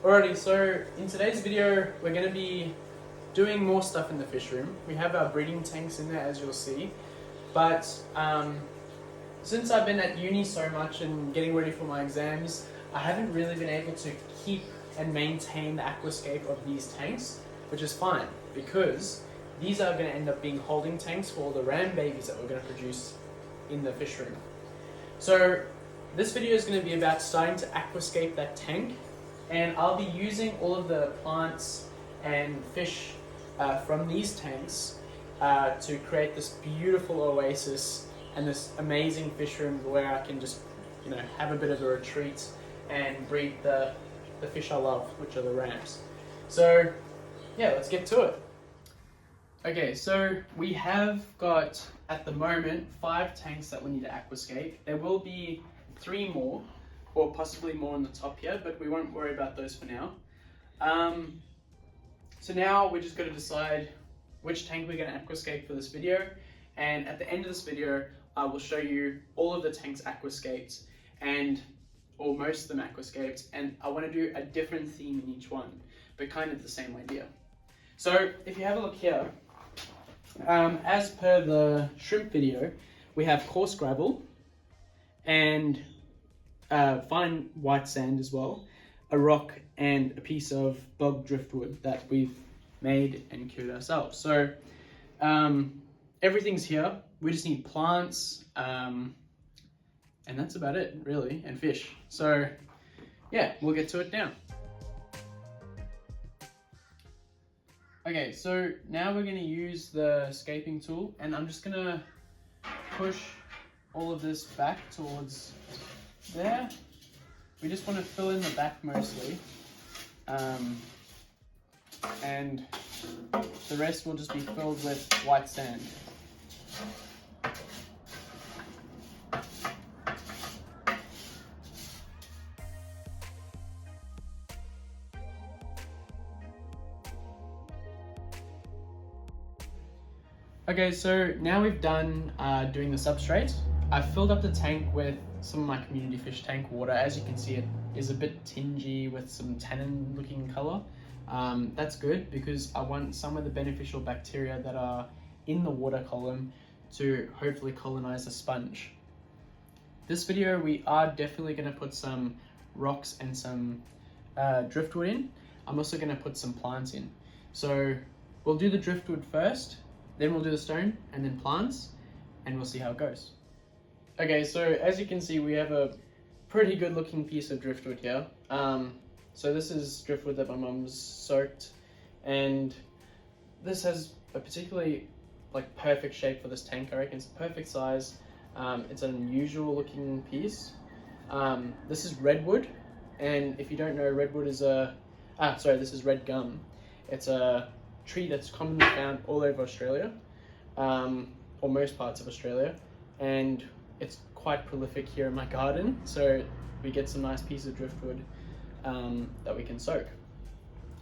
Alrighty, so in today's video, we're going to be doing more stuff in the fish room. We have our breeding tanks in there, as you'll see. But since I've been at uni so much and getting ready for my exams, I haven't really been able to keep and maintain the aquascape of these tanks, which is fine because these are going to end up being holding tanks for all the ram babies that we're going to produce in the fish room. So this video is going to be about starting to aquascape that tank, and I'll be using all of the plants and fish from these tanks to create this beautiful oasis and this amazing fish room where I can just, have a bit of a retreat and breed the fish I love, which are the rams. So yeah, let's get to it. Okay, so we have got, at the moment, 5 tanks that we need to aquascape. There will be 3 more, or possibly more on the top here, but we won't worry about those for now. So now we're just going to decide which tank we're going to aquascape for this video, and at the end of this video I will show you all of the tanks aquascaped, or most of them aquascaped, and I want to do a different theme in each one, but kind of the same idea. So if you have a look here, as per the shrimp video, we have coarse gravel and fine white sand as well, a rock and a piece of bog driftwood that we've made and cured ourselves. So everything's here. We just need plants, and that's about it really, and fish. So yeah, we'll get to it now. Okay, so now we're going to use the scaping tool, and I'm just going to push all of this back towards there. We just want to fill in the back mostly, and the rest will just be filled with white sand. Okay, so now we've done doing the substrate. I've filled up the tank with some of my community fish tank water. As you can see, it is a bit tingy with some tannin looking color. That's good because I want some of the beneficial bacteria that are in the water column to hopefully colonize a sponge. This video we are definitely going to put some rocks and some driftwood in. I'm also going to put some plants in. So we'll do the driftwood first, then we'll do the stone, and then plants, and we'll see how it goes. Okay, so as you can see, we have a pretty good looking piece of driftwood here. So this is driftwood that my mum's soaked, and this has a particularly perfect shape for this tank. I reckon it's a perfect size. It's an unusual looking piece. This is redwood, and if you don't know, redwood is this is red gum. It's a tree that's commonly found all over Australia, or most parts of Australia, and it's quite prolific here in my garden, so we get some nice piece of driftwood that we can soak.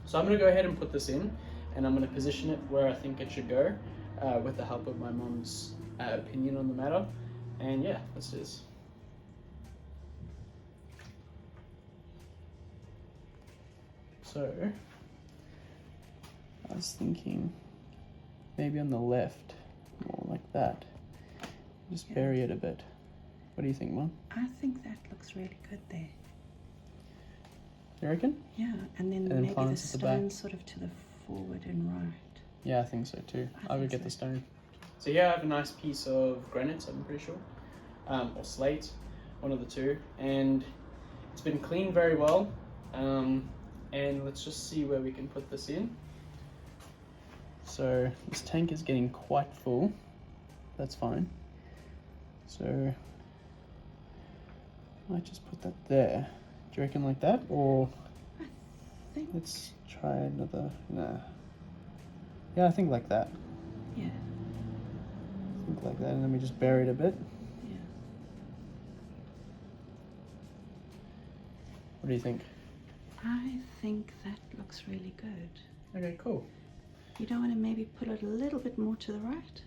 So I'm going to go ahead and put this in, and I'm going to position it where I think it should go, with the help of my mom's opinion on the matter. And yeah, let's do this. So I was thinking maybe on the left, more like that. Just bury it a bit. What do you think, Mom? I think that looks really good there. You reckon? Yeah, and then maybe the stone sort of to the forward and right. Yeah, I think so too. I would get the stone. So here I have a nice piece of granite, I'm pretty sure, or slate, one of the two, and it's been cleaned very well. And let's just see where we can put this in. So this tank is getting quite full. That's fine. So I might just put that there. Do you reckon like that, or think... let's try another? Nah. Yeah, I think like that. Yeah. I think like that, and then we just bury it a bit. Yeah. What do you think? I think that looks really good. Okay, cool. You don't want to maybe put it a little bit more to the right?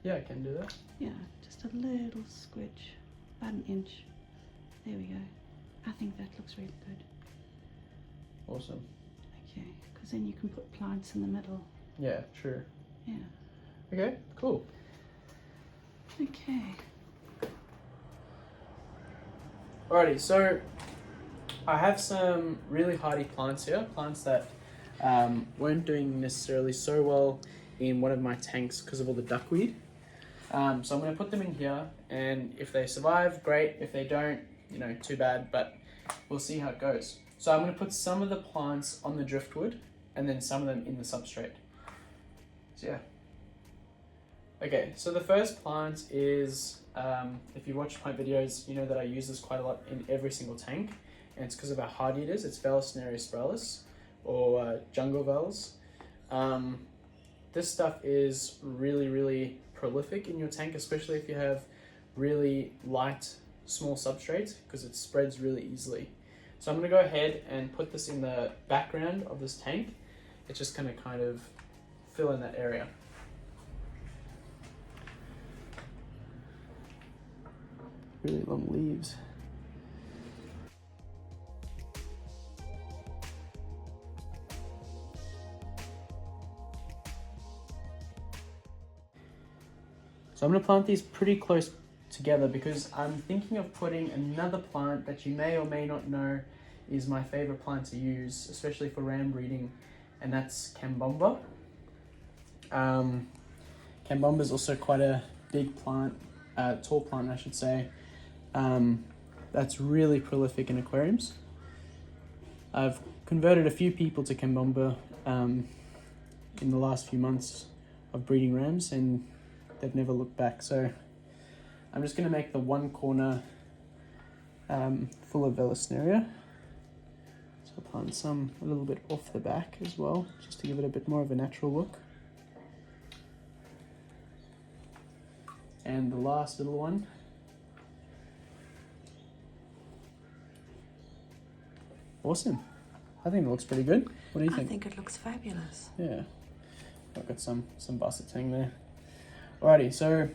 Yeah, I can do that. Yeah, just a little squidge, about an inch. There we go. I think that looks really good. Awesome. Okay, because then you can put plants in the middle. Yeah, true. Yeah. Okay, cool. Okay. Alrighty, so I have some really hardy plants here, plants that weren't doing necessarily so well in one of my tanks because of all the duckweed. So I'm going to put them in here, and if they survive, great. If they don't, you know, too bad, but we'll see how it goes. So I'm going to put some of the plants on the driftwood and then some of them in the substrate. So yeah. Okay, so the first plant is, if you watch my videos, you know that I use this quite a lot in every single tank, and it's because of how hardy it is. It's Vallisneria spiralis, or jungle vels. This stuff is really, really prolific in your tank, especially if you have really light, small substrates, because it spreads really easily. So I'm going to go ahead and put this in the background of this tank. It's just going to kind of fill in that area. Really long leaves. So I'm going to plant these pretty close together because I'm thinking of putting another plant that you may or may not know is my favorite plant to use, especially for ram breeding, and that's Cambomba. Cambomba is also quite a big plant, tall plant I should say, that's really prolific in aquariums. I've converted a few people to Cambomba in the last few months of breeding rams, and they've never looked back. So I'm just going to make the one corner full of Vallisneria. So I'll plant some a little bit off the back as well, just to give it a bit more of a natural look. And the last little one. Awesome. I think it looks pretty good. What do you think? I think it looks fabulous. Yeah. I've got some basset tang there. Alrighty, so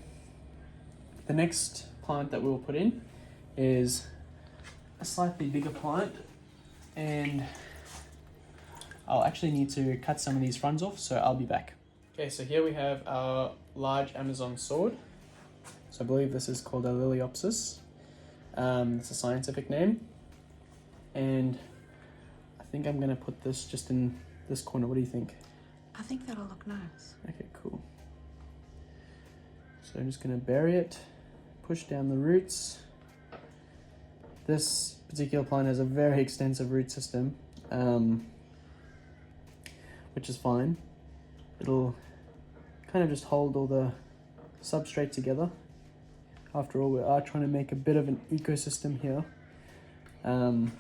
the next plant that we'll put in is a slightly bigger plant, and I'll actually need to cut some of these fronds off, so I'll be back. Okay, so here we have our large Amazon sword. So I believe this is called a Liliopsis. It's a scientific name. And I think I'm going to put this just in this corner. What do you think? I think that'll look nice. Okay, cool. So I'm just going to bury it, push down the roots. This particular plant has a very extensive root system, which is fine. It'll kind of just hold all the substrate together. After all, we are trying to make a bit of an ecosystem here. And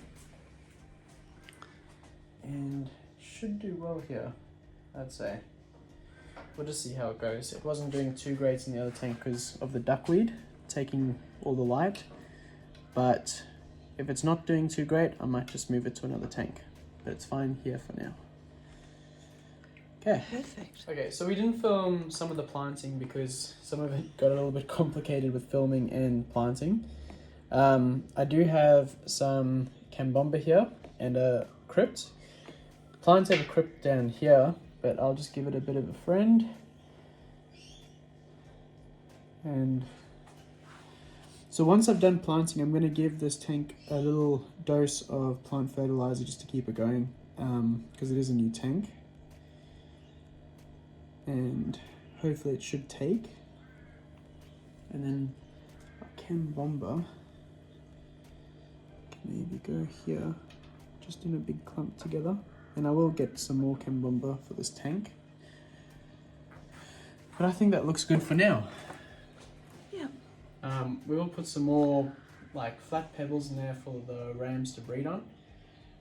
should do well here, I'd say. We'll just see how it goes. It wasn't doing too great in the other tank because of the duckweed taking all the light, but if it's not doing too great, I might just move it to another tank, but it's fine here for now. Okay. Perfect. Okay, so we didn't film some of the planting because some of it got a little bit complicated with filming and planting. I do have some Cambomba here and a crypt. Plants have a crypt down here, but I'll just give it a bit of a friend. And so once I've done planting, I'm going to give this tank a little dose of plant fertilizer just to keep it going, because it is a new tank. And hopefully it should take. And then Cambomba can maybe go here, just in a big clump together. And I will get some more Cambomba for this tank. But I think that looks good for now. Yeah. We will put some more like flat pebbles in there for the rams to breed on.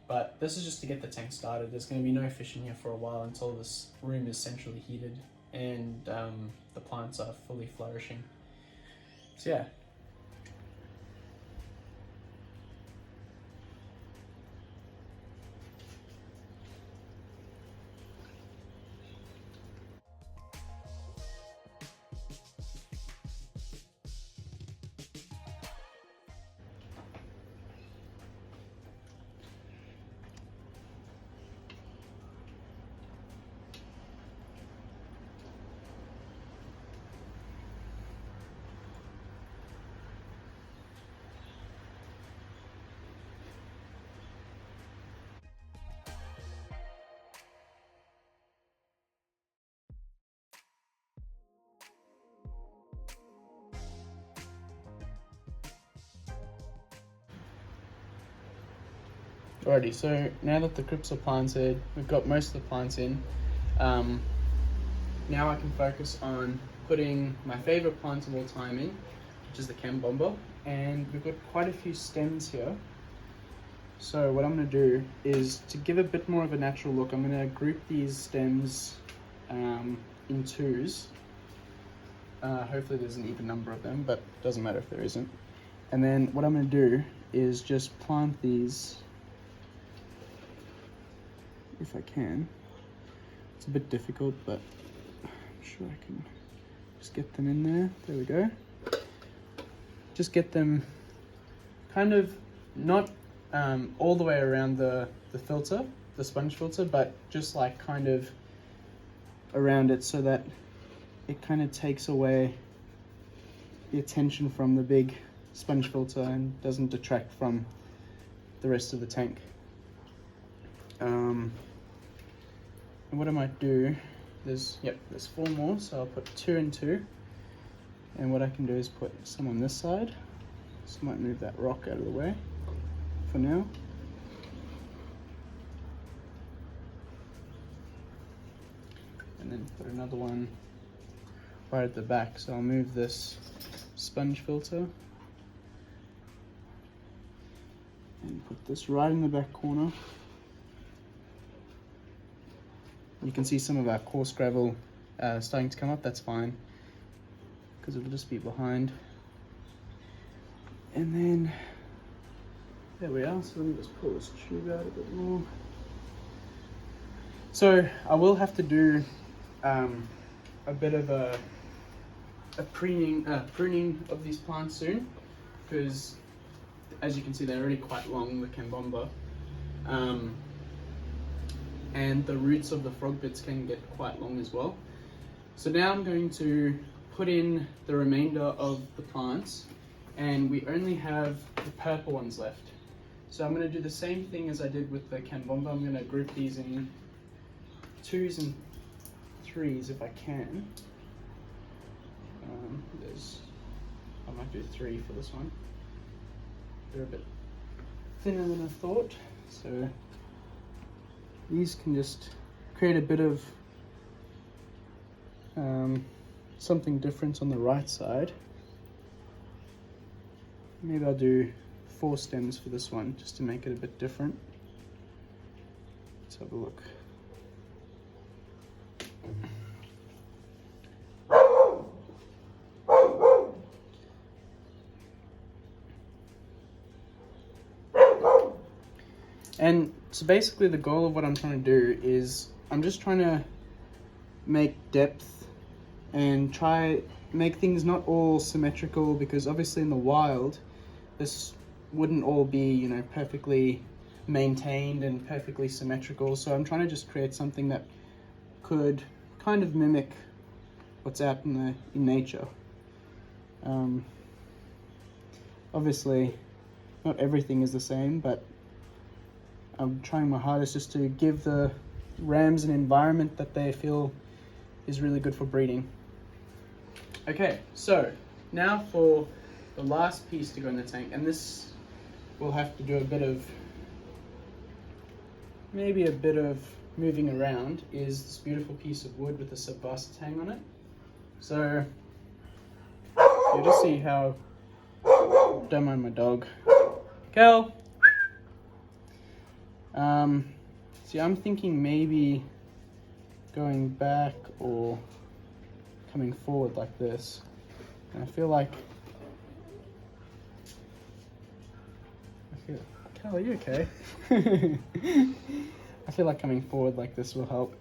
But this is just to get the tank started. There's going to be no fish in here for a while until this room is centrally heated and the plants are fully flourishing. So yeah. Alrighty, so now that the crypts are planted, we've got most of the plants in. Now I can focus on putting my favorite plant of all time in, which is the Kambomba, and we've got quite a few stems here. So what I'm going to do is, to give a bit more of a natural look, I'm going to group these stems in twos. Hopefully there's an even number of them, but it doesn't matter if there isn't. And then what I'm going to do is just plant these, if I can. It's a bit difficult, but I'm sure I can just get them in there. There we go. Just get them kind of not all the way around the filter, the sponge filter, but just like kind of around it, so that it kind of takes away the attention from the big sponge filter and doesn't detract from the rest of the tank. And what I might do, there's 4 more, so I'll put 2 and 2. And what I can do is put some on this side. So I might move that rock out of the way for now. And then put another one right at the back. So I'll move this sponge filter and put this right in the back corner. You can see some of our coarse gravel starting to come up. That's fine, because it'll just be behind. And then there we are. So let me just pull this tube out a bit more. So I will have to do a bit of a pruning of these plants soon, because as you can see, they're already quite long, the Kambomba. And the roots of the frog bits can get quite long as well. So now I'm going to put in the remainder of the plants, and we only have the purple ones left. So I'm going to do the same thing as I did with the Kambomba. I'm going to group these in 2s and 3s if I can. I might do 3 for this one. They're a bit thinner than I thought, so these can just create a bit of something different on the right side. Maybe I'll do 4 stems for this one, just to make it a bit different. Let's have a look. And so basically the goal of what I'm trying to do is, I'm just trying to make depth and try make things not all symmetrical, because obviously in the wild this wouldn't all be, you know, perfectly maintained and perfectly symmetrical. So I'm trying to just create something that could kind of mimic what's out in nature. Obviously not everything is the same, but I'm trying my hardest just to give the rams an environment that they feel is really good for breeding. Okay, so now for the last piece to go in the tank, and this will have to do maybe a bit of moving around, is this beautiful piece of wood with a Substrate on it. So you'll just see how, don't mind my dog, Kel. See, I'm thinking maybe going back or coming forward like this. And I feel like, Cal, are you okay? I feel like coming forward like this will help.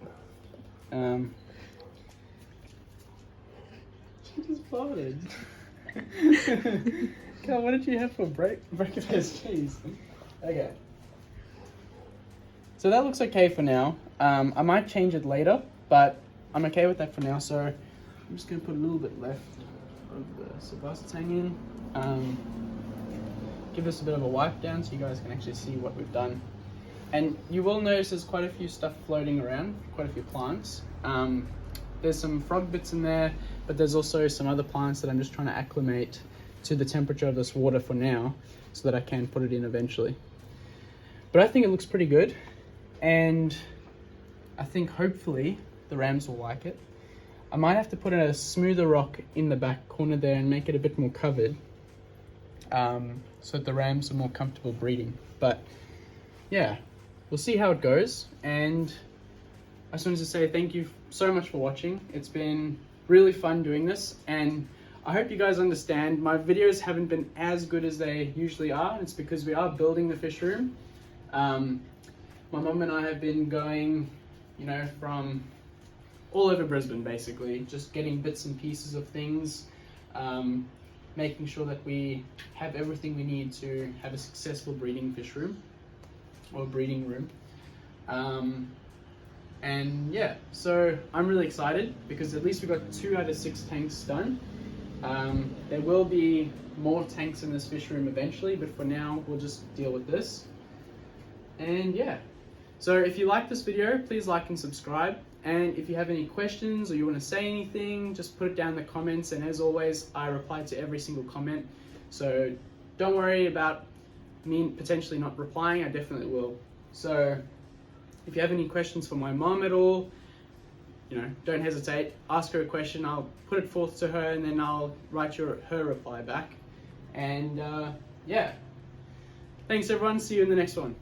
She just farted. Cal, what did you have for breakfast? Jeez. Okay. So that looks okay for now. I might change it later, but I'm okay with that for now. So I'm just going to put a little bit left of the Substrate in. Give this a bit of a wipe down so you guys can actually see what we've done. And you will notice there's quite a few stuff floating around, quite a few plants. There's some frog bits in there, but there's also some other plants that I'm just trying to acclimate to the temperature of this water for now, so that I can put it in eventually. But I think it looks pretty good, and I think hopefully the rams will like it. I might have to put a smoother rock in the back corner there and make it a bit more covered, so that the rams are more comfortable breeding. But yeah, we'll see how it goes. And I just wanted to say thank you so much for watching. It's been really fun doing this, and I hope you guys understand my videos haven't been as good as they usually are. It's because we are building the fish room. My mum and I have been going, you know, from all over Brisbane basically, just getting bits and pieces of things, making sure that we have everything we need to have a successful breeding fish room or breeding room. And yeah, so I'm really excited because at least we got 2 out of 6 tanks done. There will be more tanks in this fish room eventually, but for now we'll just deal with this. And yeah, so if you like this video, please like and subscribe. And if you have any questions or you want to say anything, just put it down in the comments. And as always, I reply to every single comment. So don't worry about me potentially not replying, I definitely will. So if you have any questions for my mom at all, you know, don't hesitate, ask her a question, I'll put it forth to her and then I'll write her reply back. And yeah, thanks everyone, see you in the next one.